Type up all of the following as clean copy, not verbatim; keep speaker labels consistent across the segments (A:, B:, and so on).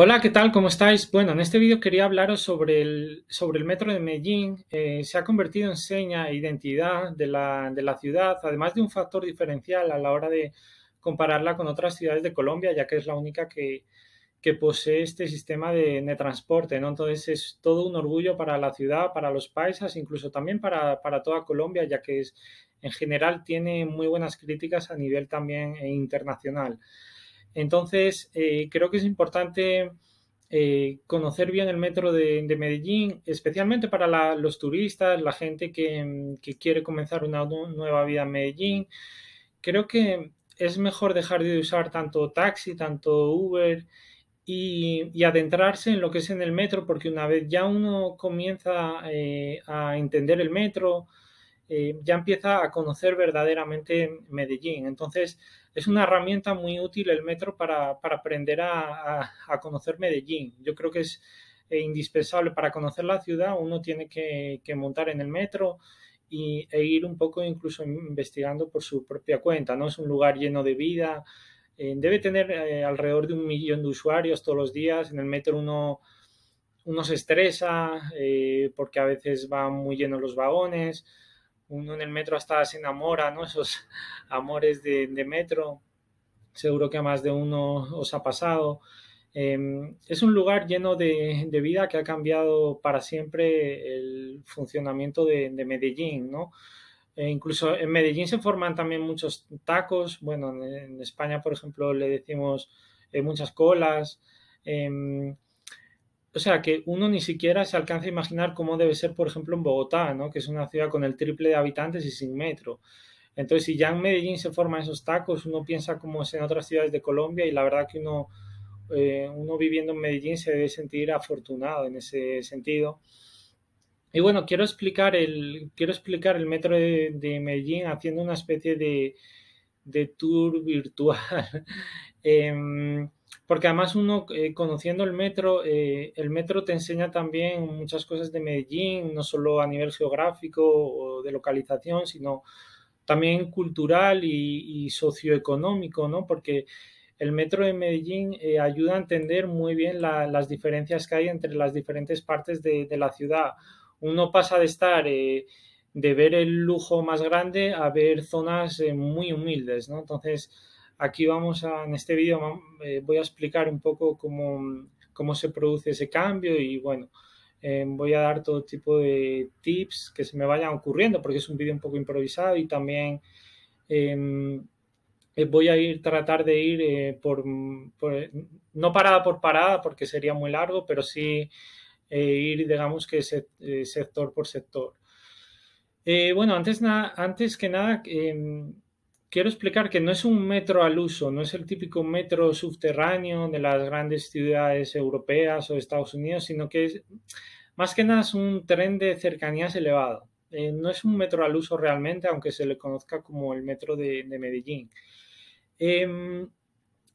A: Hola, ¿qué tal? ¿Cómo estáis? Bueno, en este vídeo quería hablaros sobre el metro de Medellín. Se ha convertido en seña e identidad de la ciudad, además de un factor diferencial a la hora de compararla con otras ciudades de Colombia, ya que es la única que posee este sistema de transporte, ¿no? Entonces es todo un orgullo para la ciudad, para los paisas, incluso también para toda Colombia, ya que en general tiene muy buenas críticas a nivel también internacional. Entonces, creo que es importante conocer bien el metro de Medellín, especialmente para los turistas, la gente que quiere comenzar una nueva vida en Medellín. Creo que es mejor dejar de usar tanto taxi, tanto Uber y adentrarse en lo que es en el metro, porque una vez ya uno comienza a entender el metro, ya empieza a conocer verdaderamente Medellín. Entonces, es una herramienta muy útil el metro para aprender a conocer Medellín. Yo creo que es indispensable para conocer la ciudad. Uno tiene que montar en el metro e ir un poco incluso investigando por su propia cuenta, ¿no? Es un lugar lleno de vida. Debe tener alrededor de 1 millón de usuarios todos los días. En el metro uno se estresa porque a veces van muy llenos los vagones. Uno en el metro hasta se enamora, ¿no? Esos amores de metro. Seguro que a más de uno os ha pasado. Es un lugar lleno de vida que ha cambiado para siempre el funcionamiento de Medellín, ¿no? Incluso en Medellín se forman también muchos tacos. Bueno, en España, por ejemplo, le decimos muchas colas. Eh, o sea, que uno ni siquiera se alcanza a imaginar cómo debe ser, por ejemplo, en Bogotá, ¿no? Que es una ciudad con el triple de habitantes y sin metro. Entonces, si ya en Medellín se forman esos tacos, uno piensa como es en otras ciudades de Colombia y la verdad que uno viviendo en Medellín se debe sentir afortunado en ese sentido. Y bueno, quiero explicar el metro de Medellín haciendo una especie de tour virtual. Em, Porque además uno, conociendo el metro te enseña también muchas cosas de Medellín, no solo a nivel geográfico o de localización, sino también cultural y socioeconómico, ¿no? Porque el metro de Medellín ayuda a entender muy bien las diferencias que hay entre las diferentes partes de la ciudad. Uno pasa de estar, de ver el lujo más grande a ver zonas muy humildes, ¿no? Entonces, aquí en este vídeo voy a explicar un poco cómo se produce ese cambio y bueno, voy a dar todo tipo de tips que se me vayan ocurriendo porque es un vídeo un poco improvisado y también eh, voy a tratar de ir no parada por parada porque sería muy largo, pero sí ir, digamos que sector por sector. Bueno, antes que nada, quiero explicar que no es un metro al uso, no es el típico metro subterráneo de las grandes ciudades europeas o de Estados Unidos, sino que más que nada es un tren de cercanías elevado. No es un metro al uso realmente, aunque se le conozca como el metro de Medellín. Eh,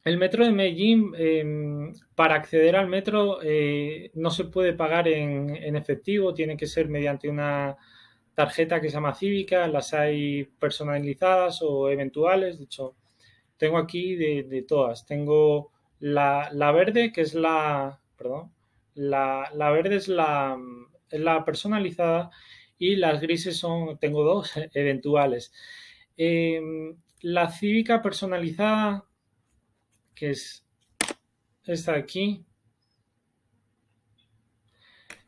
A: el metro de Medellín, para acceder al metro, no se puede pagar en efectivo, tiene que ser mediante una tarjeta que se llama Cívica, las hay personalizadas o eventuales, de hecho, tengo aquí de todas. Tengo la verde, que es perdón, la verde es la personalizada y las grises tengo dos eventuales. La cívica personalizada, que es esta de aquí,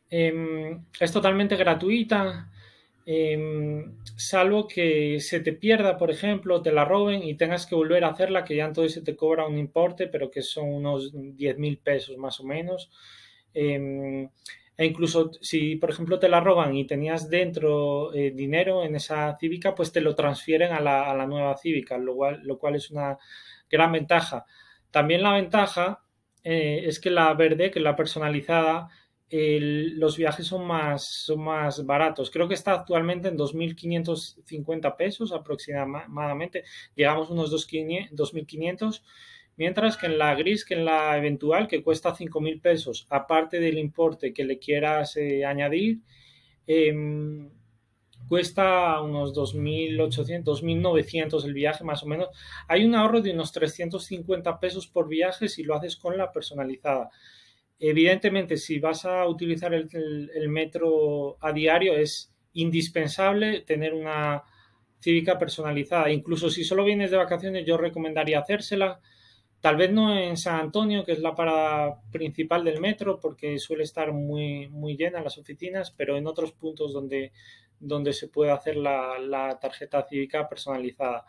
A: es totalmente gratuita, salvo que se te pierda, por ejemplo, te la roben y tengas que volver a hacerla, que ya entonces se te cobra un importe, pero que son unos 10.000 pesos más o menos. E incluso si, por ejemplo, te la roban y tenías dentro dinero en esa cívica, pues te lo transfieren a la nueva cívica, lo cual es una gran ventaja. También la ventaja es que la verde, que es la personalizada, los viajes son más baratos. Creo que está actualmente en 2.550 pesos aproximadamente. Llegamos a unos 2.500, mientras que en la gris, que en la eventual, que cuesta 5.000 pesos, aparte del importe que le quieras añadir, eh, cuesta unos 2.800, 2.900 el viaje más o menos. Hay un ahorro de unos 350 pesos por viaje si lo haces con la personalizada. Evidentemente, si vas a utilizar el metro a diario, es indispensable tener una cívica personalizada. Incluso si solo vienes de vacaciones, yo recomendaría hacérsela. Tal vez no en San Antonio, que es la parada principal del metro, porque suele estar muy, muy llena las oficinas, pero en otros puntos donde se puede hacer la tarjeta cívica personalizada.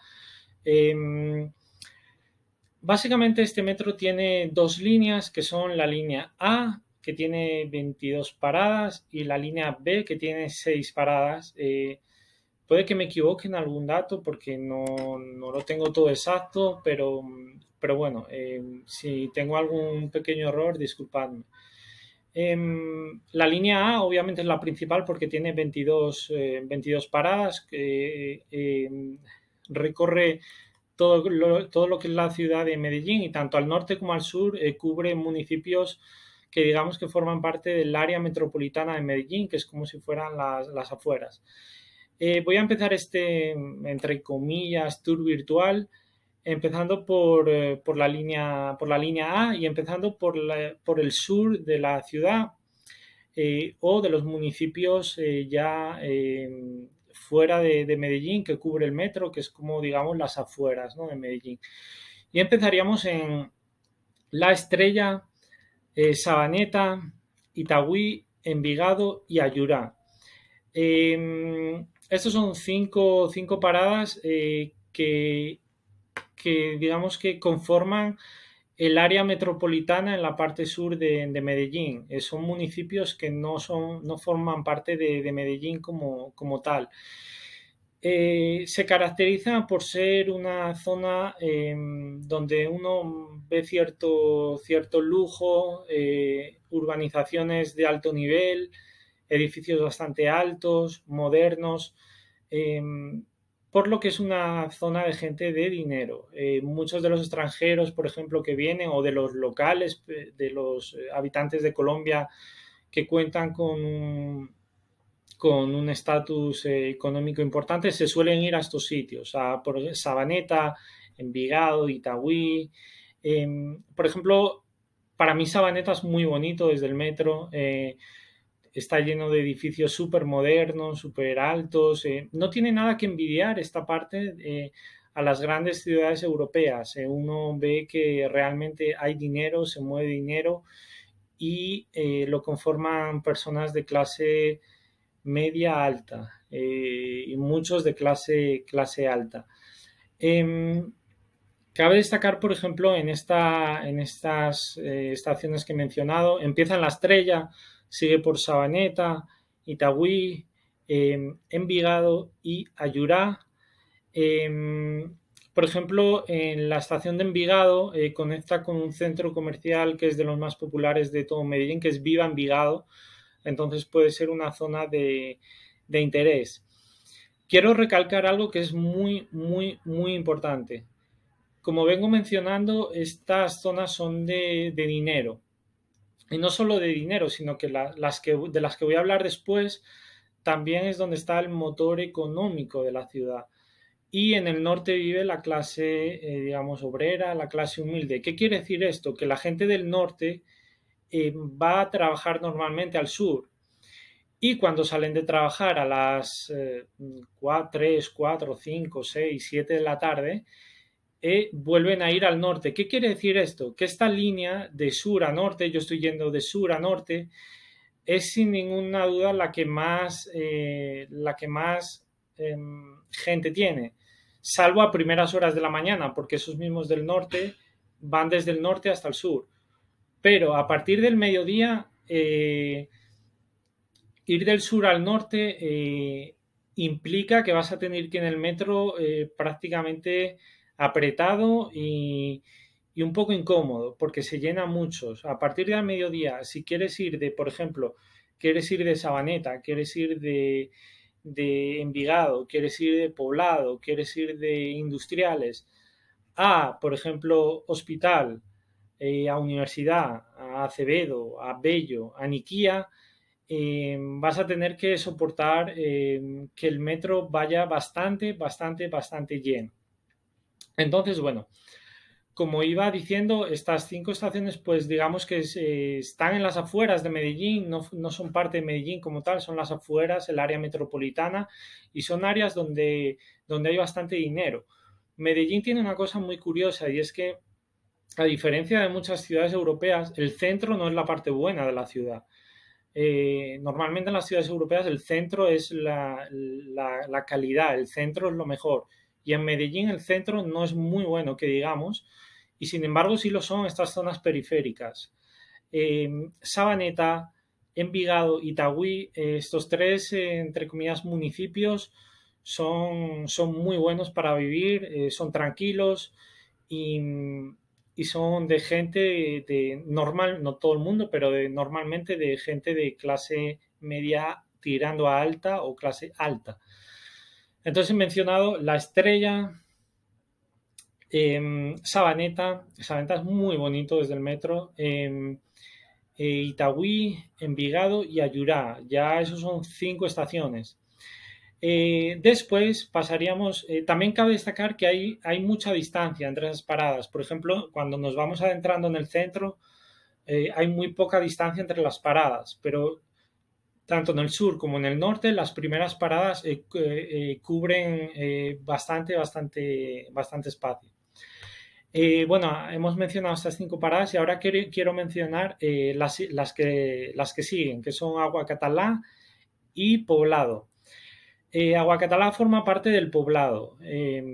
A: Básicamente este metro tiene dos líneas, que son la línea A, que tiene 22 paradas, y la línea B, que tiene 6 paradas. Puede que me equivoque en algún dato porque no lo tengo todo exacto, pero bueno, si tengo algún pequeño error, disculpadme. La línea A obviamente es la principal porque tiene 22 paradas, que recorre todo lo que es la ciudad de Medellín, y tanto al norte como al sur cubre municipios que digamos que forman parte del área metropolitana de Medellín, que es como si fueran las afueras. Voy a empezar este, entre comillas, tour virtual, empezando por la línea A y empezando por el sur de la ciudad, o de los municipios ya fuera de Medellín, que cubre el metro, que es como, digamos, las afueras, ¿no?, de Medellín. Y empezaríamos en La Estrella, Sabaneta, Itagüí, Envigado y Ayurá. Estos son cinco paradas que digamos que conforman el área metropolitana en la parte sur de Medellín. Son municipios que no forman parte de Medellín como tal. Se caracteriza por ser una zona donde uno ve cierto lujo, urbanizaciones de alto nivel, edificios bastante altos, modernos, por lo que es una zona de gente de dinero. Muchos de los extranjeros, por ejemplo, que vienen, o de los locales, de los habitantes de Colombia que cuentan con un estatus económico importante, se suelen ir a estos sitios, por Sabaneta, Envigado, Itagüí. Por ejemplo, para mí Sabaneta es muy bonito desde el metro. Está lleno de edificios súper modernos, súper altos. No tiene nada que envidiar esta parte a las grandes ciudades europeas. Uno ve que realmente hay dinero, se mueve dinero, y lo conforman personas de clase media alta, y muchos de clase alta. Cabe destacar, por ejemplo, en estas estaciones que he mencionado, empieza en La Estrella, sigue por Sabaneta, Itagüí, Envigado y Ayurá. Por ejemplo, en la estación de Envigado conecta con un centro comercial que es de los más populares de todo Medellín, que es Viva Envigado. Entonces puede ser una zona de interés. Quiero recalcar algo que es muy, muy, muy importante. Como vengo mencionando, estas zonas son de dinero. Y no solo de dinero, sino que de las que voy a hablar después también es donde está el motor económico de la ciudad. Y en el norte vive la clase, digamos, obrera, la clase humilde. ¿Qué quiere decir esto? Que la gente del norte va a trabajar normalmente al sur. Y cuando salen de trabajar a las 3, 4, 5, 6, 7 de la tarde, vuelven a ir al norte. ¿Qué quiere decir esto? Que esta línea de sur a norte, yo estoy yendo de sur a norte, es sin ninguna duda la que más gente tiene, salvo a primeras horas de la mañana, porque esos mismos del norte van desde el norte hasta el sur. Pero a partir del mediodía, ir del sur al norte implica que vas a tener que ir en el metro prácticamente apretado y un poco incómodo, porque se llena mucho. A partir del mediodía, si quieres ir por ejemplo, quieres ir de Sabaneta, quieres ir de Envigado, quieres ir de Poblado, quieres ir de Industriales por ejemplo, Hospital, a Universidad, a Acevedo, a Bello, a Niquía, vas a tener que soportar que el metro vaya bastante lleno. Entonces, bueno, como iba diciendo, estas 5 estaciones, pues digamos que están en las afueras de Medellín, no son parte de Medellín como tal, son las afueras, el área metropolitana, y son áreas donde hay bastante dinero. Medellín tiene una cosa muy curiosa, y es que, a diferencia de muchas ciudades europeas, el centro no es la parte buena de la ciudad. Normalmente en las ciudades europeas el centro es la calidad, el centro es lo mejor. Y en Medellín el centro no es muy bueno, que digamos, y sin embargo sí lo son estas zonas periféricas. Sabaneta, Envigado, Itagüí, estos 3, entre comillas, municipios son muy buenos para vivir, son tranquilos y, y son de gente de normal, no todo el mundo, pero normalmente de gente de clase media tirando a alta o clase alta. Entonces he mencionado La Estrella, Sabaneta es muy bonito desde el metro, Itagüí, Envigado y Ayurá, ya esos son 5 estaciones. Después pasaríamos, también cabe destacar que hay mucha distancia entre esas paradas. Por ejemplo, cuando nos vamos adentrando en el centro, hay muy poca distancia entre las paradas, pero tanto en el sur como en el norte, las primeras paradas cubren bastante espacio. Bueno, hemos mencionado estas 5 paradas y ahora quiero mencionar las que siguen, que son Agua Catalá y Poblado. Agua Catalá forma parte del Poblado,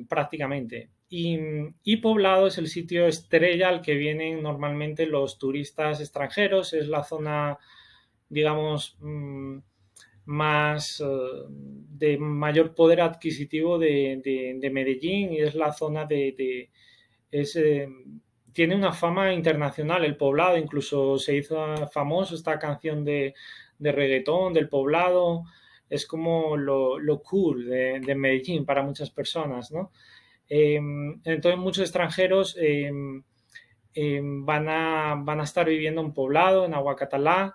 A: prácticamente. Y Poblado es el sitio estrella al que vienen normalmente los turistas extranjeros. Es la zona, digamos, más de mayor poder adquisitivo de Medellín, y es la zona tiene una fama internacional el Poblado. Incluso se hizo famoso esta canción de reggaetón del Poblado. Es como lo cool de Medellín para muchas personas, ¿no? Entonces muchos extranjeros van a estar viviendo en Poblado, en Agua Catalá,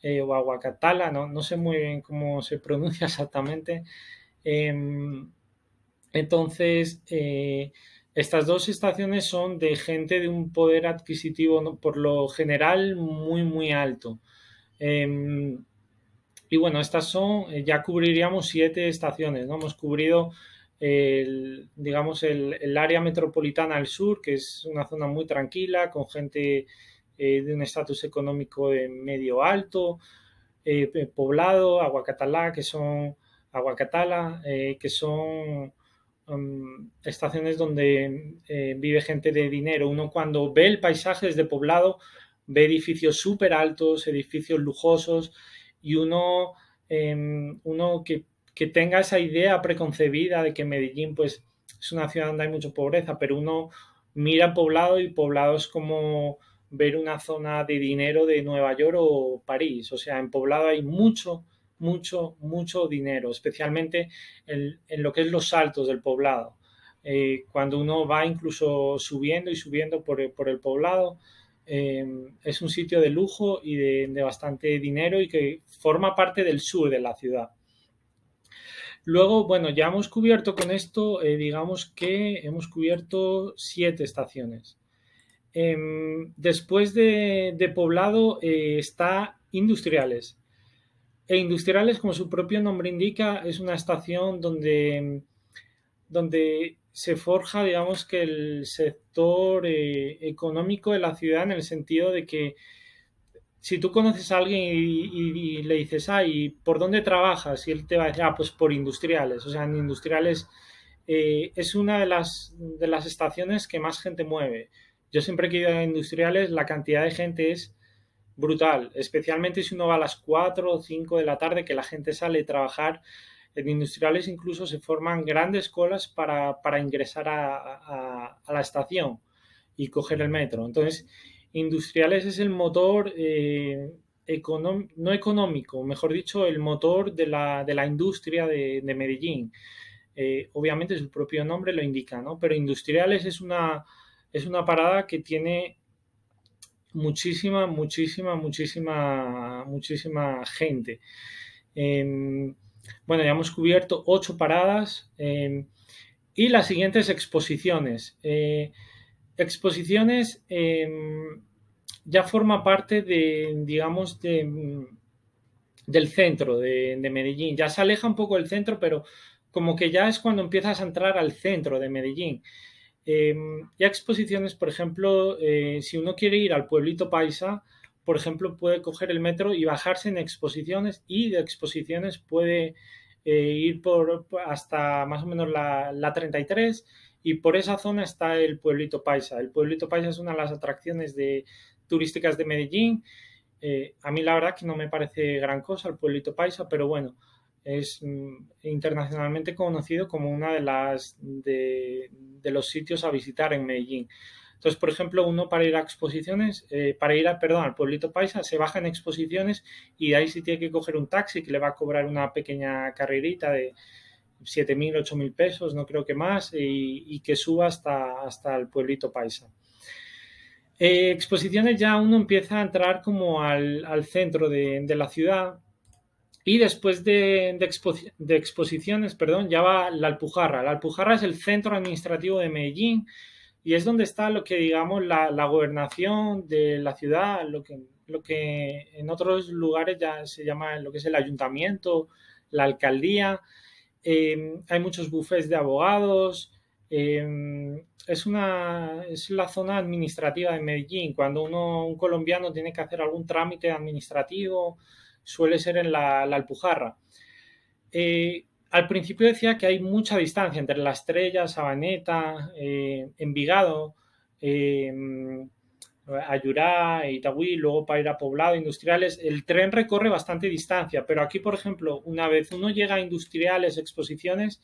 A: o Agua Catala, no sé muy bien cómo se pronuncia exactamente. Entonces, estas 2 estaciones son de gente de un poder adquisitivo, ¿no?, por lo general muy alto. Y bueno, estas son, ya cubriríamos 7 estaciones, ¿no? Hemos cubrido digamos, el área metropolitana al sur, que es una zona muy tranquila, con gente de un estatus económico de medio alto, Poblado, Agua Catalá, que son estaciones donde vive gente de dinero. Uno, cuando ve el paisaje desde Poblado, ve edificios súper altos, edificios lujosos, y uno que tenga esa idea preconcebida de que Medellín, pues, es una ciudad donde hay mucha pobreza, pero uno mira Poblado y Poblado es como ver una zona de dinero de Nueva York o París. O sea, en Poblado hay mucho dinero, especialmente en lo que es los altos del Poblado. Cuando uno va incluso subiendo y subiendo por el Poblado, es un sitio de lujo y de bastante dinero, y que forma parte del sur de la ciudad. Luego, bueno, ya hemos cubierto con esto, digamos que hemos cubierto 7 estaciones. Después de Poblado está Industriales. Industriales, como su propio nombre indica, es una estación donde se forja, digamos, que el sector económico de la ciudad, en el sentido de que si tú conoces a alguien y le dices, ¿y por dónde trabajas? Y él te va a decir, pues por Industriales. O sea, en Industriales es una de las estaciones que más gente mueve. Yo siempre que he ido a Industriales, la cantidad de gente es brutal, especialmente si uno va a las 4 o 5 de la tarde, que la gente sale a trabajar. En Industriales incluso se forman grandes colas para ingresar a la estación y coger el metro. Entonces, Industriales es el motor no económico, mejor dicho, el motor de la industria de Medellín. Obviamente su propio nombre lo indica, ¿no? Pero Industriales es una parada que tiene muchísima gente. Bueno, ya hemos cubierto 8 paradas, y las siguientes exposiciones. Exposiciones ya forma parte de, digamos, del centro de Medellín. Ya se aleja un poco del centro, pero como que ya es cuando empiezas a entrar al centro de Medellín. Ya exposiciones, por ejemplo, si uno quiere ir al pueblito paisa, por ejemplo, puede coger el metro y bajarse en exposiciones, y de exposiciones puede ir hasta más o menos la 33, y por esa zona está el pueblito paisa. El pueblito paisa es una de las atracciones turísticas de Medellín. A mí la verdad que no me parece gran cosa el pueblito paisa, pero bueno, es internacionalmente conocido como una de los sitios a visitar en Medellín. Entonces, por ejemplo, uno para ir a exposiciones, perdón, al pueblito paisa, se baja en exposiciones, y de ahí sí tiene que coger un taxi que le va a cobrar una pequeña carrerita de 7.000, 8.000 pesos, no creo que más, y que suba hasta el pueblito paisa. Exposiciones ya uno empieza a entrar como al centro de la ciudad, y después de exposiciones, perdón, ya va la Alpujarra. La Alpujarra es el centro administrativo de Medellín, y es donde está lo que digamos la gobernación de la ciudad, lo que en otros lugares ya se llama lo que es el ayuntamiento, la alcaldía. Hay muchos bufetes de abogados. Es la zona administrativa de Medellín. Cuando un colombiano tiene que hacer algún trámite administrativo, suele ser en la Alpujarra. Al principio decía que hay mucha distancia entre La Estrella, Sabaneta, Envigado, Ayurá, Itagüí, luego para ir a Poblado, Industriales. El tren recorre bastante distancia, pero aquí, por ejemplo, una vez uno llega a Industriales, Exposiciones,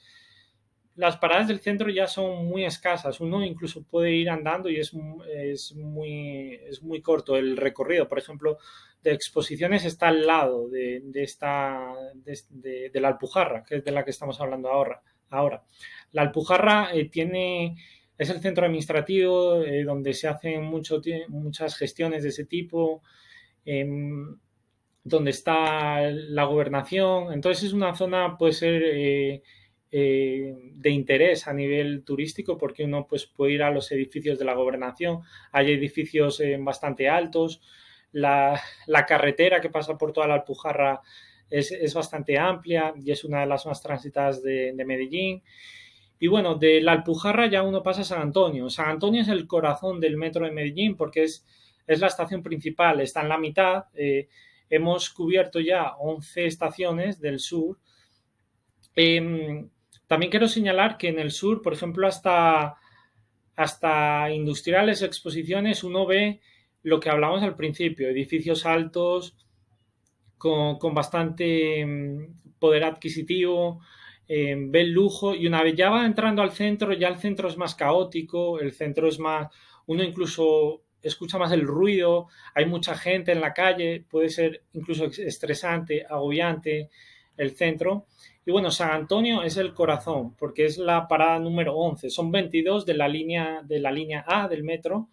A: las paradas del centro ya son muy escasas. Uno incluso puede ir andando, y es muy corto el recorrido. Por ejemplo, de Exposiciones está al lado de la Alpujarra, que es de la que estamos hablando ahora. La Alpujarra es el centro administrativo donde se hacen muchas gestiones de ese tipo, donde está la gobernación. Entonces es una zona, puede ser de interés a nivel turístico, porque uno pues, puede ir a los edificios de la gobernación. Hay edificios bastante altos. La carretera que pasa por toda la Alpujarra es bastante amplia, y es una de las más transitadas de Medellín. Y bueno, de la Alpujarra ya uno pasa a San Antonio. San Antonio es el corazón del metro de Medellín, porque es la estación principal, está en la mitad. Hemos cubierto ya 11 estaciones del sur. También quiero señalar que en el sur, por ejemplo, hasta Industriales, Exposiciones, uno ve lo que hablamos al principio: edificios altos con bastante poder adquisitivo, ve el lujo, y una vez ya va entrando al centro, ya el centro es más caótico, el centro es más, uno incluso escucha más el ruido, hay mucha gente en la calle, puede ser incluso estresante, agobiante el centro. Y bueno, San Antonio es el corazón, porque es la parada número 11, son 22 de la línea A del metro.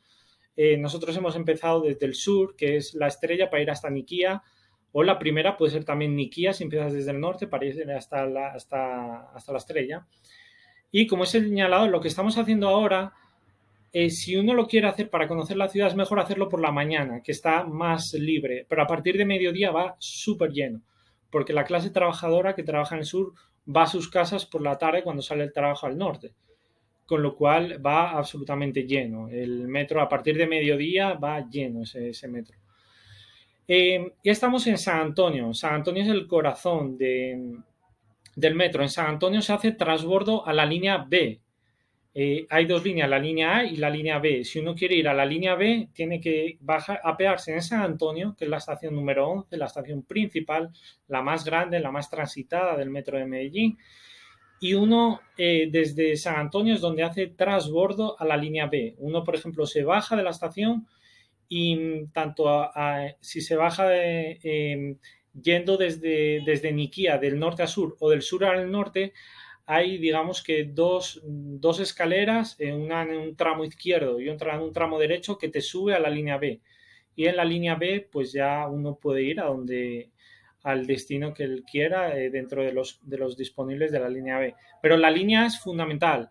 A: Nosotros hemos empezado desde el sur, que es La Estrella, para ir hasta Niquía, o la primera puede ser también Niquía, si empiezas desde el norte, para ir hasta la Estrella. Y como he señalado, lo que estamos haciendo ahora, si uno lo quiere hacer para conocer la ciudad, es mejor hacerlo por la mañana, que está más libre, pero a partir de mediodía va súper lleno, porque la clase trabajadora que trabaja en el sur va a sus casas por la tarde cuando sale el trabajo al norte, con lo cual va absolutamente lleno. El metro a partir de mediodía va lleno, ese metro. Ya estamos en San Antonio. San Antonio es el corazón del metro. En San Antonio se hace transbordo a la línea B. Hay dos líneas, la línea A y la línea B. Si uno quiere ir a la línea B, tiene que apearse en San Antonio, que es la estación número 11, la estación principal, la más grande, la más transitada del metro de Medellín. Y uno desde San Antonio es donde hace transbordo a la línea B. Uno, por ejemplo, se baja de la estación, y tanto si se baja yendo desde Niquía, del norte a sur o del sur al norte, hay, digamos que dos escaleras, una en un tramo izquierdo y otra en un tramo derecho, que te sube a la línea B. Y en la línea B, pues ya uno puede ir al destino que él quiera dentro de los disponibles de la línea B. Pero la línea es fundamental.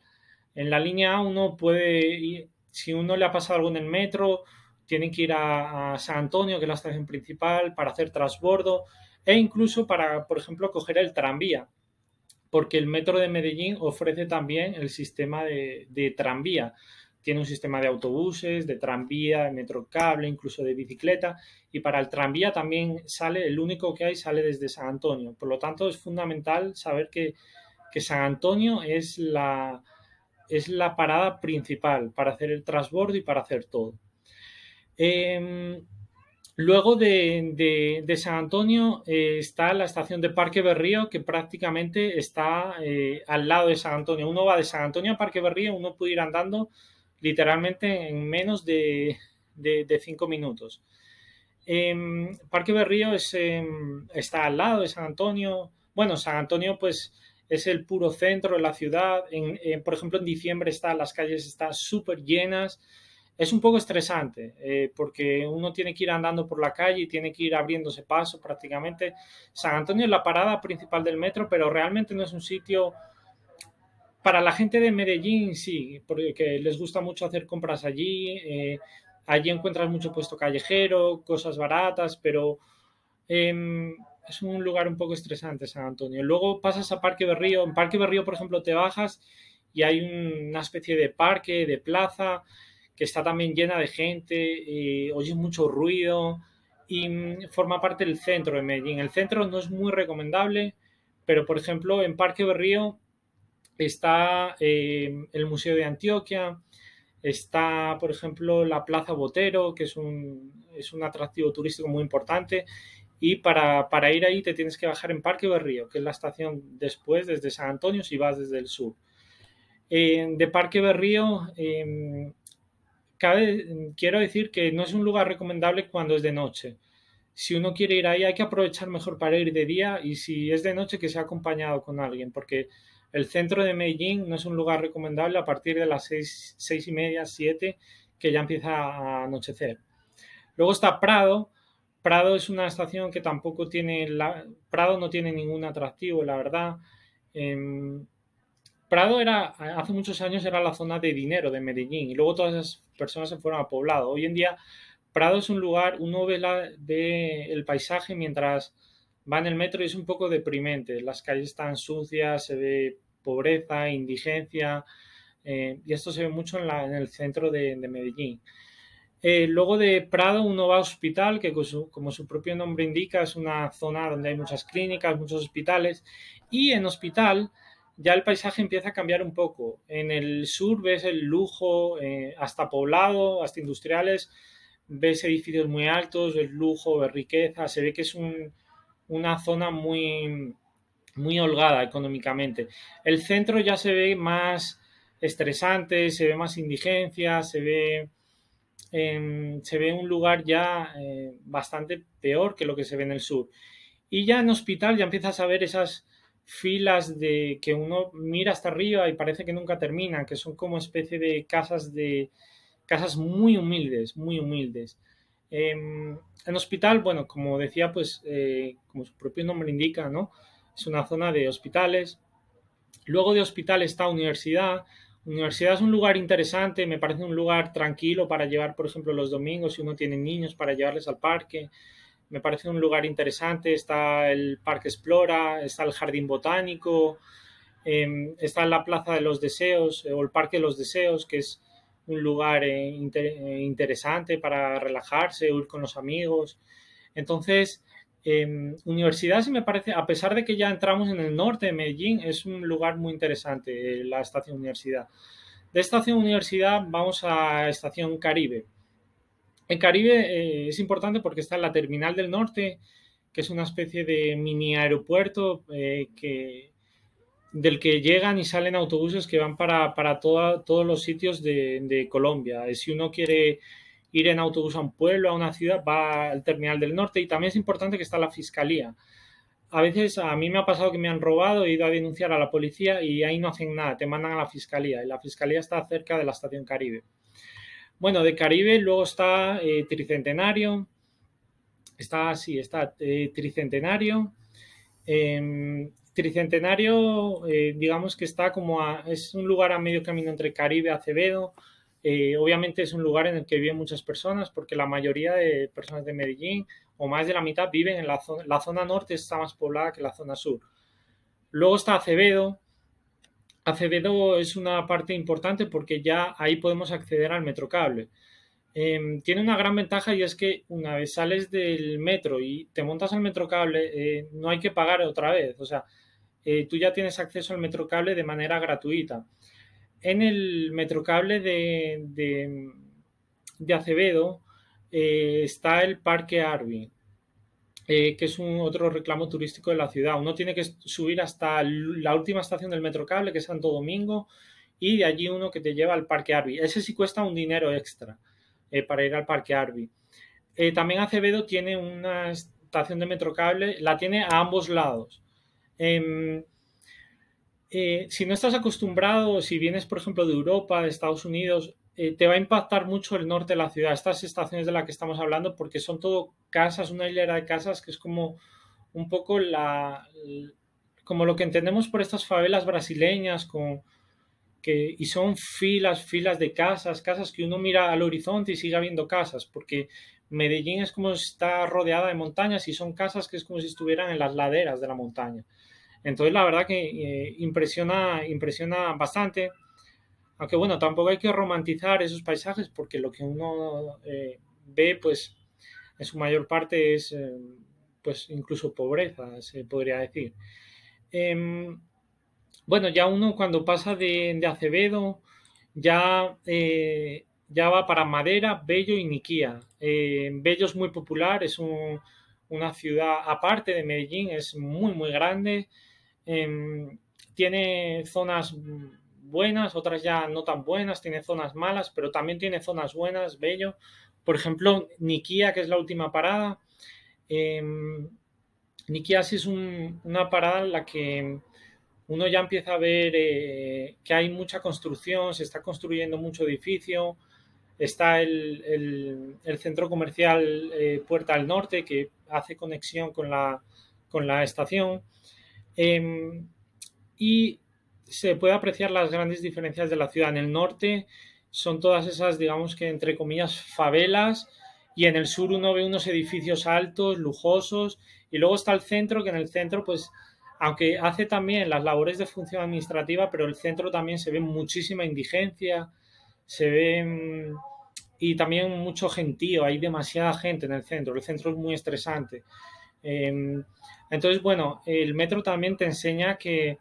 A: En la línea A uno puede ir, si uno le ha pasado algo en el metro, tienen que ir a San Antonio, que es la estación principal, para hacer transbordo e incluso para, por ejemplo, coger el tranvía, porque el metro de Medellín ofrece también el sistema de tranvía. Tiene un sistema de autobuses, de tranvía, de metro cable, incluso de bicicleta. Y para el tranvía también sale, el único que hay sale desde San Antonio. Por lo tanto, es fundamental saber que San Antonio es la parada principal para hacer el transbordo y para hacer todo. Luego de San Antonio está la estación de Parque Berrío, que prácticamente está al lado de San Antonio. Uno va de San Antonio a Parque Berrío, uno puede ir andando literalmente en menos de 5 minutos. Parque Berrío está al lado de San Antonio. Bueno, San Antonio pues es el puro centro de la ciudad. Por ejemplo, en diciembre las calles están súper llenas. Es un poco estresante porque uno tiene que ir andando por la calle y tiene que ir abriéndose paso prácticamente. San Antonio es la parada principal del metro, pero realmente no es un sitio para la gente de Medellín, sí, porque les gusta mucho hacer compras allí. Allí encuentras mucho puesto callejero, cosas baratas, pero es un lugar un poco estresante San Antonio. Luego pasas a Parque Berrío. En Parque Berrío, por ejemplo, te bajas y hay una especie de parque, de plaza, que está también llena de gente, oyes mucho ruido y forma parte del centro de Medellín. El centro no es muy recomendable, pero por ejemplo en Parque Berrío está el Museo de Antioquia, está por ejemplo la Plaza Botero, que es un atractivo turístico muy importante, y para ir ahí te tienes que bajar en Parque Berrío, que es la estación después desde San Antonio si vas desde el sur. De Parque Berrío quiero decir que no es un lugar recomendable cuando es de noche. Si uno quiere ir ahí hay que aprovechar mejor para ir de día, y si es de noche que sea acompañado con alguien, porque el centro de Medellín no es un lugar recomendable a partir de las 6:30, 7, que ya empieza a anochecer. Luego está Prado. Prado es una estación que tampoco tiene, Prado no tiene ningún atractivo, la verdad. Prado hace muchos años era la zona de dinero de Medellín y luego todas esas personas se fueron a Poblado. Hoy en día Prado es un lugar, uno ve el paisaje mientras va en el metro y es un poco deprimente. Las calles están sucias, se ve pobreza, indigencia, y esto se ve mucho en el centro de Medellín. Luego de Prado uno va a Hospital, que como su propio nombre indica es una zona donde hay muchas clínicas, muchos hospitales, y en Hospital ya el paisaje empieza a cambiar un poco. En el sur ves el lujo, hasta poblado, hasta industriales, ves edificios muy altos, ves lujo, ves riqueza, se ve que es una zona muy, muy holgada económicamente. El centro ya se ve más estresante, se ve más indigencia, se ve un lugar ya bastante peor que lo que se ve en el sur. Y ya en Hospital ya empiezas a ver esas filas de que uno mira hasta arriba y parece que nunca terminan, que son como especie de casas muy humildes, muy humildes. En Hospital, bueno, como decía, pues como su propio nombre indica, ¿no? Es una zona de hospitales. Luego de Hospital está Universidad. Universidad es un lugar interesante, me parece un lugar tranquilo para llevar, por ejemplo, los domingos, si uno tiene niños, para llevarles al parque. Me parece un lugar interesante. Está el Parque Explora, está el Jardín Botánico, está la Plaza de los Deseos o el Parque de los Deseos, que es un lugar interesante para relajarse o ir con los amigos. Entonces, Universidad sí me parece, a pesar de que ya entramos en el norte de Medellín, es un lugar muy interesante, la estación Universidad. De estación Universidad vamos a estación Caribe. En Caribe es importante porque está la Terminal del Norte, que es una especie de mini aeropuerto del que llegan y salen autobuses que van para todos los sitios de Colombia. Si uno quiere ir en autobús a un pueblo, a una ciudad, va al Terminal del Norte. Y también es importante que está la Fiscalía. A veces a mí me ha pasado que me han robado, he ido a denunciar a la policía y ahí no hacen nada, te mandan a la Fiscalía. Y la Fiscalía está cerca de la estación Caribe. Bueno, de Caribe luego está Tricentenario. Está Tricentenario. Tricentenario, digamos que está es un lugar a medio camino entre Caribe y Acevedo. Obviamente es un lugar en el que viven muchas personas porque la mayoría de personas de Medellín o más de la mitad viven en la zona norte, está más poblada que la zona sur. Luego está Acevedo. Acevedo es una parte importante porque ya ahí podemos acceder al metrocable. Tiene una gran ventaja y es que una vez sales del metro y te montas al metrocable, no hay que pagar otra vez. O sea, tú ya tienes acceso al metrocable de manera gratuita. En el metrocable de Acevedo está el Parque Arby, que es otro reclamo turístico de la ciudad. Uno tiene que subir hasta la última estación del metrocable, que es Santo Domingo, y de allí uno que te lleva al Parque Arby. Ese sí cuesta un dinero extra para ir al Parque Arby. También Acevedo tiene una estación de metrocable, la tiene a ambos lados. Si no estás acostumbrado, si vienes, por ejemplo, de Europa, de Estados Unidos, te va a impactar mucho el norte de la ciudad, estas estaciones de las que estamos hablando, porque son todo casas, una hilera de casas que es como un poco como lo que entendemos por estas favelas brasileñas, y son filas de casas, casas que uno mira al horizonte y sigue habiendo casas, porque Medellín es como si está rodeada de montañas y son casas que es como si estuvieran en las laderas de la montaña. Entonces, la verdad que impresiona bastante. Aunque bueno, tampoco hay que romantizar esos paisajes porque lo que uno ve, pues en su mayor parte es, pues incluso pobreza, se podría decir. Bueno, ya uno cuando pasa de Acevedo, ya va para Madera, Bello y Niquía. Bello es muy popular, es una ciudad aparte de Medellín, es muy, muy grande. Tiene zonas buenas, otras ya no tan buenas, tiene zonas malas, pero también tiene zonas buenas, Bello. Por ejemplo, Niquía, que es la última parada. Niquía sí es una parada en la que uno ya empieza a ver que hay mucha construcción, se está construyendo mucho edificio, está el centro comercial Puerta del Norte, que hace conexión con la estación. Y se puede apreciar las grandes diferencias de la ciudad. En el norte son todas esas, digamos que entre comillas, favelas, y en el sur uno ve unos edificios altos, lujosos, y luego está el centro, que en el centro, pues, aunque hace también las labores de función administrativa, pero el centro también se ve muchísima indigencia, se ve y también mucho gentío, hay demasiada gente en el centro es muy estresante. Entonces, bueno, el metro también te enseña que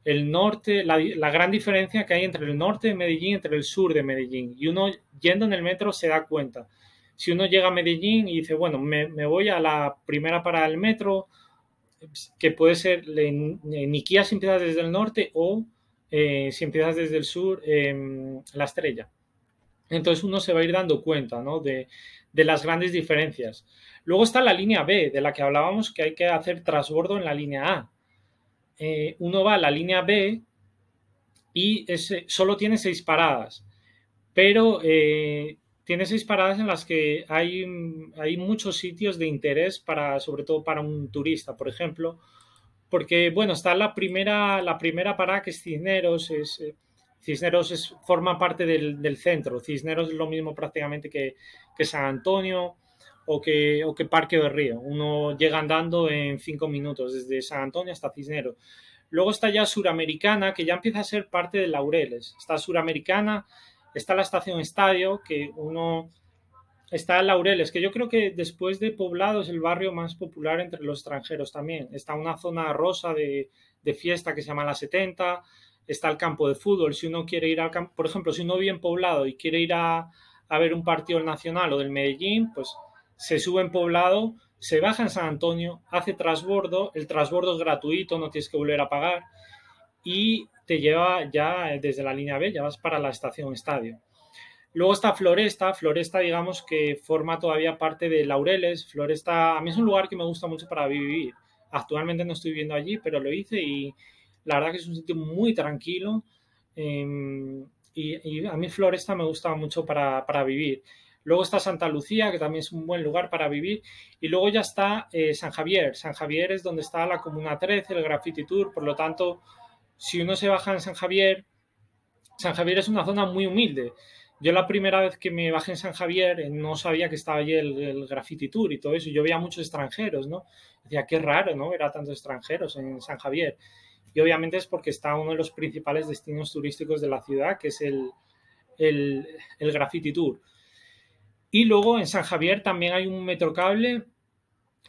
A: el norte, la gran diferencia que hay entre el norte de Medellín y entre el sur de Medellín. Y uno yendo en el metro se da cuenta. Si uno llega a Medellín y dice, bueno, me voy a la primera parada del metro, que puede ser en Niquía si empiezas desde el norte o si empiezas desde el sur, La Estrella. Entonces uno se va a ir dando cuenta, ¿no? de las grandes diferencias. Luego está la línea B, de la que hablábamos, que hay que hacer transbordo en la línea A. Uno va a la línea B y solo tiene 6 paradas, pero tiene 6 paradas en las que hay muchos sitios de interés sobre todo para un turista, por ejemplo, porque, bueno, está la primera parada, que es Cisneros. Cisneros forma parte del centro. Cisneros es lo mismo prácticamente que San Antonio o que Parque del Río. Uno llega andando en 5 minutos desde San Antonio hasta Cisneros. Luego está ya Suramericana, que ya empieza a ser parte de Laureles. Está Suramericana, está la estación Estadio, que uno... Está Laureles, que yo creo que después de Poblado es el barrio más popular entre los extranjeros también. Está una zona rosa de fiesta que se llama La 70. Está el campo de fútbol. Si uno quiere ir al campo, por ejemplo, si uno vive en Poblado y quiere ir a ver un partido del Nacional o del Medellín, pues se sube en Poblado, se baja en San Antonio, hace transbordo. El transbordo es gratuito, no tienes que volver a pagar. Y te lleva ya desde la línea B, ya vas para la estación Estadio. Luego está Floresta, digamos que forma todavía parte de Laureles. Floresta, a mí es un lugar que me gusta mucho para vivir. Actualmente no estoy viviendo allí, pero lo hice y la verdad que es un sitio muy tranquilo. Y a mí Floresta me gusta mucho para vivir. Luego está Santa Lucía, que también es un buen lugar para vivir. Y luego ya está San Javier. San Javier es donde está la Comuna 13, el Graffiti Tour. Por lo tanto, si uno se baja en San Javier es una zona muy humilde. Yo la primera vez que me bajé en San Javier no sabía que estaba allí el Graffiti Tour y todo eso. Yo veía muchos extranjeros, ¿no? Decía, qué raro, ¿no? Era tantos extranjeros en San Javier. Y obviamente es porque está uno de los principales destinos turísticos de la ciudad, que es el, el Graffiti Tour. Y luego en San Javier también hay un metrocable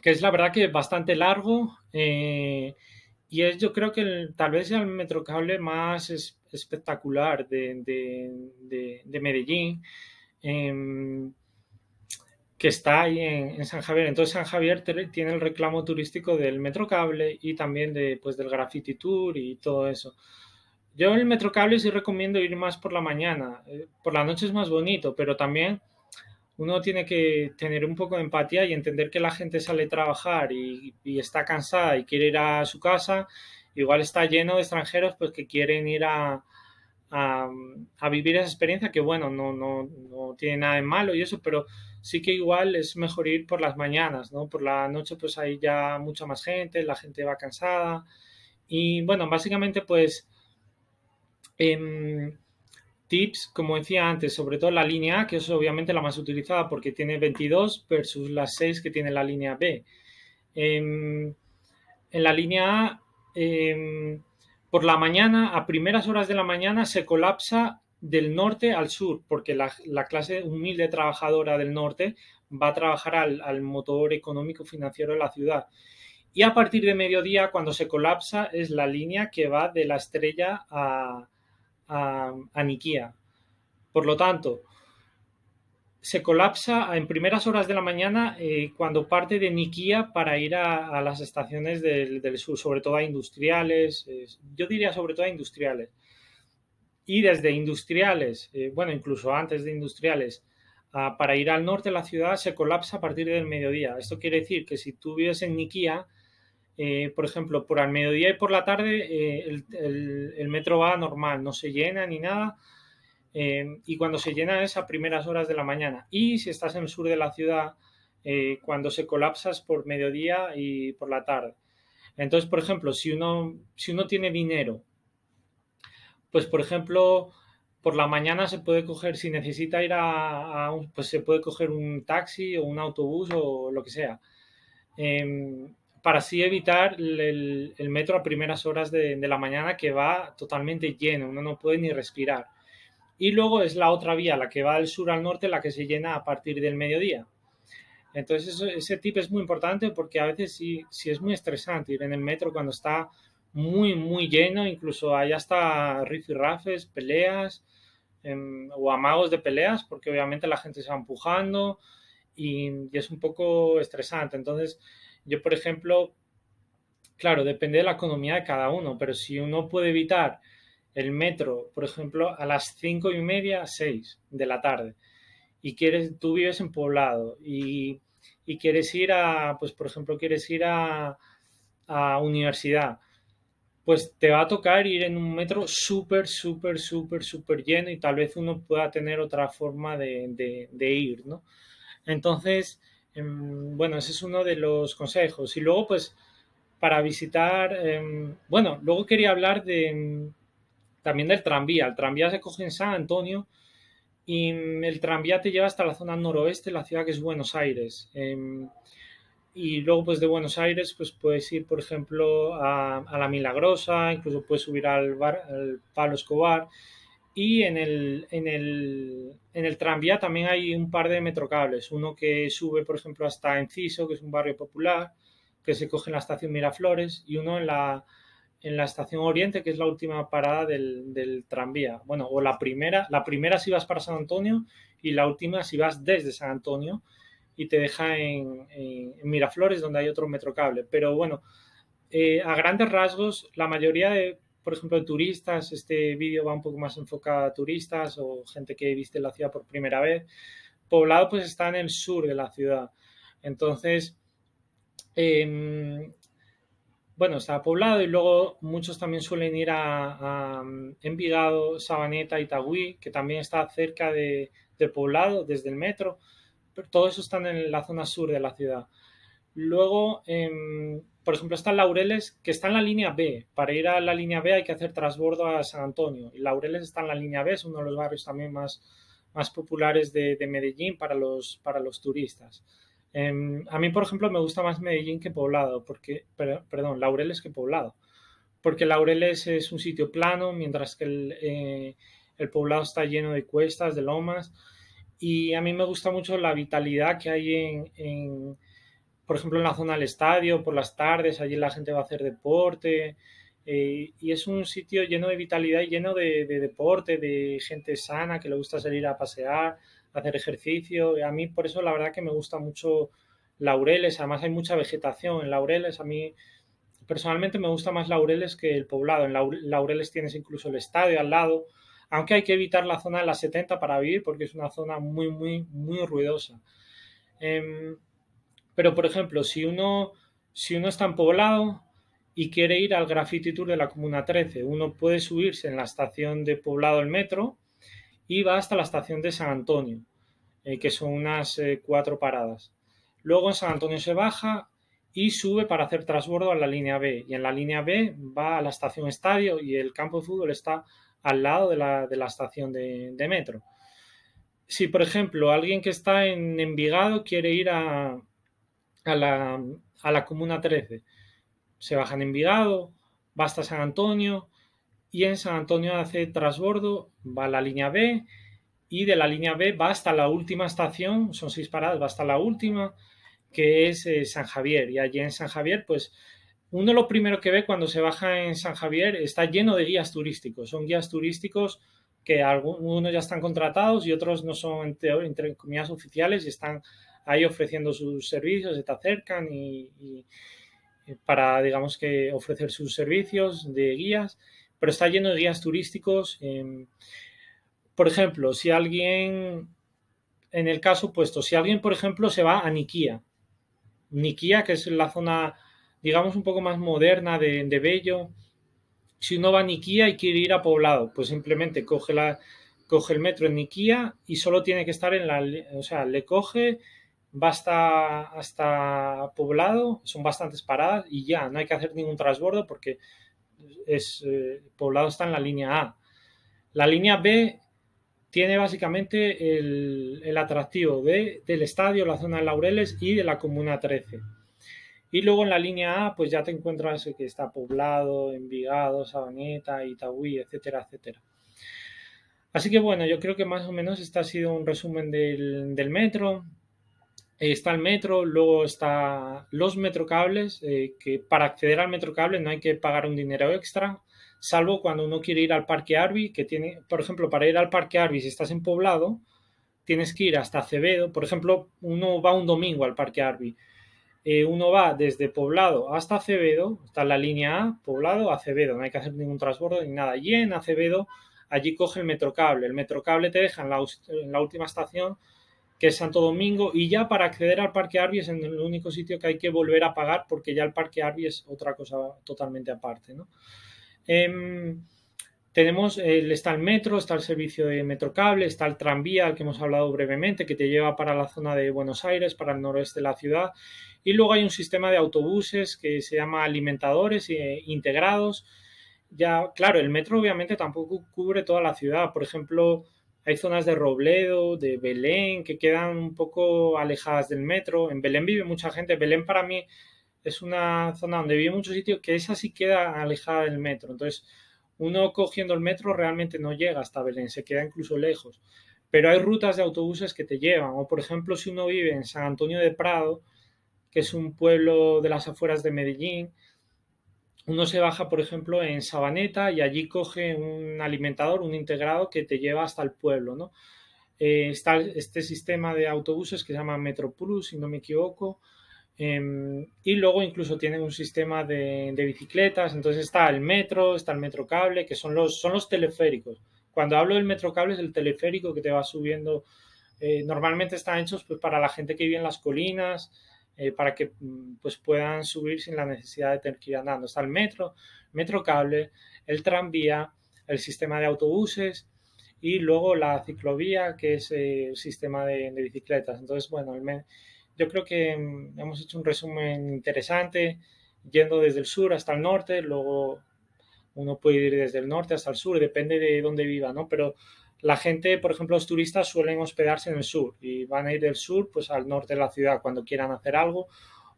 A: que es la verdad que bastante largo y es yo creo que tal vez sea el metrocable más espectacular de Medellín, eh, que está ahí en San Javier. Entonces San Javier tiene el reclamo turístico del metrocable y también pues, del Graffiti Tour y todo eso. Yo el metrocable sí recomiendo ir más por la mañana. Por la noche es más bonito, pero también uno tiene que tener un poco de empatía y entender que la gente sale a trabajar y está cansada y quiere ir a su casa. Igual está lleno de extranjeros pues que quieren ir a vivir esa experiencia que bueno, no tiene nada de malo y eso, pero sí que igual es mejor ir por las mañanas, ¿no? Por la noche pues hay ya mucha más gente, la gente va cansada y bueno, básicamente pues em, tips, como decía antes, sobre todo la línea A, que es obviamente la más utilizada porque tiene 22 versus las 6 que tiene la línea B. En la línea A, por la mañana, a primeras horas de la mañana, se colapsa del norte al sur, porque la clase humilde trabajadora del norte va a trabajar al motor económico financiero de la ciudad. Y a partir de mediodía, cuando se colapsa, es la línea que va de la Estrella a Niquía. Por lo tanto, se colapsa en primeras horas de la mañana cuando parte de Niquía para ir a las estaciones del sur, sobre todo a industriales, yo diría sobre todo a industriales. Y desde industriales, bueno, incluso antes de industriales, para ir al norte de la ciudad se colapsa a partir del mediodía. Esto quiere decir que si tú vives en Niquía, por ejemplo, por el mediodía y por la tarde el metro va normal, no se llena ni nada. Y cuando se llena es a primeras horas de la mañana. Y si estás en el sur de la ciudad, cuando se colapsas por mediodía y por la tarde. Entonces, por ejemplo, si uno tiene dinero, pues por ejemplo, por la mañana se puede coger, si necesita ir pues se puede coger un taxi o un autobús o lo que sea. Para así evitar el metro a primeras horas de la mañana que va totalmente lleno, uno no puede ni respirar. Y luego es la otra vía, la que va del sur al norte, la que se llena a partir del mediodía. Entonces ese tip es muy importante porque a veces sí es muy estresante ir en el metro cuando está muy lleno, incluso hay hasta rifirrafes, peleas o amagos de peleas, porque obviamente la gente se va empujando y es un poco estresante. Entonces yo, por ejemplo, claro, depende de la economía de cada uno, pero si uno puede evitar el metro, por ejemplo, a las 5:30, 6 de la tarde, y tú vives en Poblado y quieres ir pues por ejemplo, quieres ir a universidad, pues te va a tocar ir en un metro súper lleno y tal vez uno pueda tener otra forma de ir, ¿no? Entonces, bueno, ese es uno de los consejos. Y luego, pues, para visitar, bueno, luego quería hablar también del tranvía. El tranvía se coge en San Antonio y el tranvía te lleva hasta la zona noroeste de la ciudad, que es Buenos Aires. Y luego, pues de Buenos Aires, pues puedes ir, por ejemplo, a La Milagrosa, incluso puedes subir al Pablo Escobar. Y en el tranvía también hay un par de metrocables. Uno que sube, por ejemplo, hasta Enciso, que es un barrio popular, que se coge en la estación Miraflores, y uno en la estación Oriente, que es la última parada del tranvía. Bueno, o la primera si vas para San Antonio y la última si vas desde San Antonio y te deja en Miraflores, donde hay otro metrocable. Pero bueno, a grandes rasgos, la mayoría por ejemplo, de turistas, este vídeo va un poco más enfocado a turistas o gente que viste la ciudad por primera vez. Poblado pues está en el sur de la ciudad. Entonces, bueno, está Poblado y luego muchos también suelen ir a Envigado, Sabaneta, Itagüí, que también está cerca de Poblado desde el metro. Pero todo eso está en la zona sur de la ciudad. Luego, por ejemplo, está Laureles, que está en la línea B. Para ir a la línea B hay que hacer transbordo a San Antonio. Y Laureles está en la línea B, es uno de los barrios también más populares de Medellín para los turistas. A mí, por ejemplo, me gusta más Medellín que Poblado, perdón, Laureles que Poblado, porque Laureles es un sitio plano, mientras que el Poblado está lleno de cuestas, de lomas, y a mí me gusta mucho la vitalidad que hay por ejemplo, en la zona del estadio, por las tardes, allí la gente va a hacer deporte, y es un sitio lleno de vitalidad y lleno de deporte, de gente sana que le gusta salir a pasear, a hacer ejercicio. Y a mí por eso la verdad que me gusta mucho Laureles, además hay mucha vegetación en Laureles. A mí personalmente me gusta más Laureles que el Poblado. En Laureles tienes incluso el estadio al lado, aunque hay que evitar la zona de las 70 para vivir porque es una zona muy ruidosa. Eh, pero, por ejemplo, si uno está en Poblado y quiere ir al Graffiti Tour de la Comuna 13, uno puede subirse en la estación de Poblado el metro y va hasta la estación de San Antonio, que son unas 4 paradas. Luego en San Antonio se baja y sube para hacer transbordo a la línea B. Y en la línea B va a la estación Estadio y el campo de fútbol está al lado de la estación de metro. Si, por ejemplo, alguien que está en Envigado quiere ir a la Comuna 13. Se baja en Envigado, va hasta San Antonio y en San Antonio hace transbordo, va a la línea B y de la línea B va hasta la última estación, son 6 paradas, va hasta la última, que es San Javier. Y allí en San Javier, pues uno lo primero que ve cuando se baja en San Javier está lleno de guías turísticos. Son guías turísticos que algunos ya están contratados y otros no son entre comillas oficiales y están ahí ofreciendo sus servicios, se te acercan y para, digamos que, ofrecer sus servicios de guías, pero está lleno de guías turísticos. Por ejemplo, si alguien, en el caso opuesto, si alguien, por ejemplo, se va a Niquía, que es la zona, digamos, un poco más moderna de Bello, si uno va a Niquía y quiere ir a Poblado, pues simplemente coge el metro en Niquía y solo tiene que estar o sea, le coge, va hasta Poblado, son bastantes paradas y ya, no hay que hacer ningún transbordo porque Poblado está en la línea A. La línea B tiene básicamente el atractivo del estadio, la zona de Laureles y de la Comuna 13. Y luego en la línea A, pues ya te encuentras que está Poblado, Envigado, Sabaneta, Itagüí, etcétera, etcétera. Así que bueno, yo creo que más o menos este ha sido un resumen del metro. Está el metro, luego está los metrocables, que para acceder al metrocable no hay que pagar un dinero extra, salvo cuando uno quiere ir al Parque Arby, que tiene, por ejemplo, para ir al Parque Arby, si estás en Poblado, tienes que ir hasta Acevedo. Por ejemplo, uno va un domingo al Parque Arby. Uno va desde Poblado hasta Acevedo, está en la línea A, Poblado, Acevedo, no hay que hacer ningún transbordo ni nada. Y en Acevedo, allí coge el metrocable. El metrocable te deja en la última estación, que es Santo Domingo, y ya para acceder al Parque Arby es en el único sitio que hay que volver a pagar porque ya el Parque Arby es otra cosa totalmente aparte, ¿no? Está el metro, está el servicio de metrocable, está el tranvía, al que hemos hablado brevemente, que te lleva para la zona de Buenos Aires, para el noroeste de la ciudad. Y luego hay un sistema de autobuses que se llama alimentadores integrados. Ya, claro, el metro obviamente tampoco cubre toda la ciudad. Por ejemplo, hay zonas de Robledo, de Belén, que quedan un poco alejadas del metro. En Belén vive mucha gente. Belén para mí es una zona donde vive mucho sitio que esa sí queda alejada del metro. Entonces, uno cogiendo el metro realmente no llega hasta Belén, se queda incluso lejos. Pero hay rutas de autobuses que te llevan. O, por ejemplo, si uno vive en San Antonio de Prado, que es un pueblo de las afueras de Medellín, uno se baja, por ejemplo, en Sabaneta y allí coge un alimentador, un integrado que te lleva hasta el pueblo, ¿no? Está este sistema de autobuses que se llama MetroPlus, si no me equivoco, y luego incluso tienen un sistema de bicicletas. Entonces está el metrocable, que son los teleféricos. Cuando hablo del metrocable es el teleférico que te va subiendo. Normalmente están hechos pues, para la gente que vive en las colinas, para que pues, puedan subir sin la necesidad de tener que ir andando. Está el metrocable, el tranvía, el sistema de autobuses y luego la ciclovía, que es el sistema de bicicletas. Entonces, bueno, yo creo que hemos hecho un resumen interesante, yendo desde el sur hasta el norte, luego uno puede ir desde el norte hasta el sur, depende de dónde viva, ¿no? Pero la gente, por ejemplo, los turistas suelen hospedarse en el sur y van a ir del sur pues al norte de la ciudad cuando quieran hacer algo,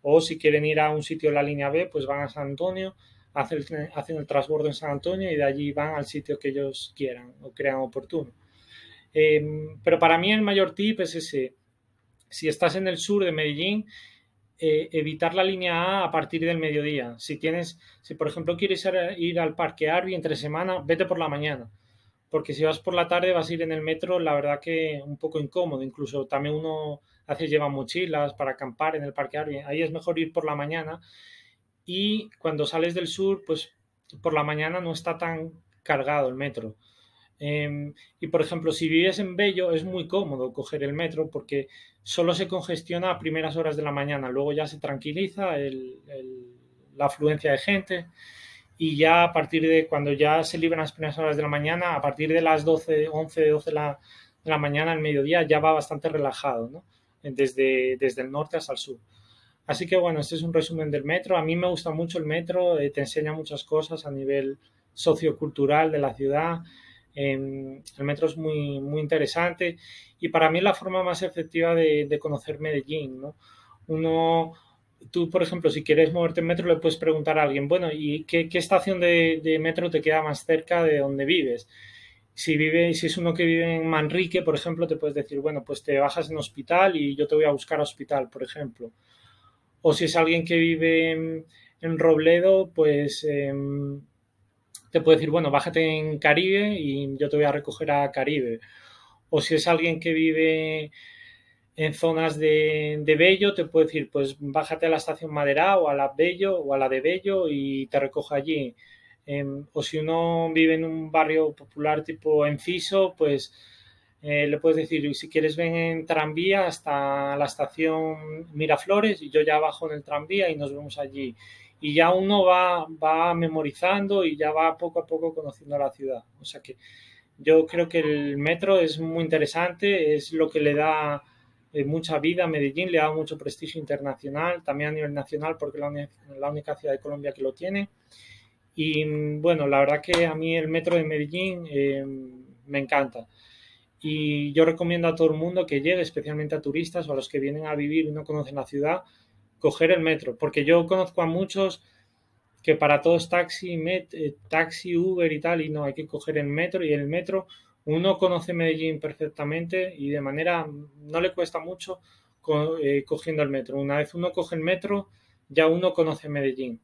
A: o si quieren ir a un sitio de la línea B, pues van a San Antonio, hacen el transbordo en San Antonio y de allí van al sitio que ellos quieran o crean oportuno. Pero para mí el mayor tip es ese: si estás en el sur de Medellín, evitar la línea A partir del mediodía. Si por ejemplo quieres ir al Parque Arby entre semana, vete por la mañana, porque si vas por la tarde vas a ir en el metro, la verdad que un poco incómodo. Incluso también uno a veces lleva mochilas para acampar en el Parque Arby. Ahí es mejor ir por la mañana, y cuando sales del sur, pues por la mañana no está tan cargado el metro. Y por ejemplo, si vives en Bello, es muy cómodo coger el metro porque solo se congestiona a primeras horas de la mañana, luego ya se tranquiliza la afluencia de gente, y ya a partir de cuando ya se libran las primeras horas de la mañana, a partir de las 12, 11, 12 de la mañana, al mediodía, ya va bastante relajado, ¿no? Desde el norte hasta el sur. Así que bueno, este es un resumen del metro. A mí me gusta mucho el metro, te enseña muchas cosas a nivel sociocultural de la ciudad. El metro es muy, muy interesante, y para mí es la forma más efectiva de conocer Medellín, ¿no? Uno, Tú, por ejemplo, si quieres moverte en metro, le puedes preguntar a alguien, bueno, ¿y qué estación de metro te queda más cerca de donde vives? Si es uno que vive en Manrique, por ejemplo, te puedes decir, bueno, pues te bajas en Hospital y yo te voy a buscar a Hospital, por ejemplo. O si es alguien que vive en Robledo, pues te puede decir, bueno, bájate en Caribe y yo te voy a recoger a Caribe. O si es alguien que vive en zonas de Bello, te puede decir, pues bájate a la estación Madera o a la Bello o a la de Bello y te recojo allí. O si uno vive en un barrio popular tipo Enciso, pues le puedes decir, si quieres ven en tranvía hasta la estación Miraflores y yo ya bajo en el tranvía y nos vemos allí. Y ya uno va memorizando y ya va poco a poco conociendo la ciudad. O sea que yo creo que el metro es muy interesante, es lo que le da mucha vida a Medellín, le da mucho prestigio internacional, también a nivel nacional, porque es la única ciudad de Colombia que lo tiene. Y bueno, la verdad que a mí el metro de Medellín me encanta. Y yo recomiendo a todo el mundo que llegue, especialmente a turistas o a los que vienen a vivir y no conocen la ciudad, coger el metro. Porque yo conozco a muchos que para todos taxi, Uber y tal, y no, hay que coger el metro. Y el metro, uno conoce Medellín perfectamente y de manera, no le cuesta mucho cogiendo el metro. Una vez uno coge el metro, ya uno conoce Medellín.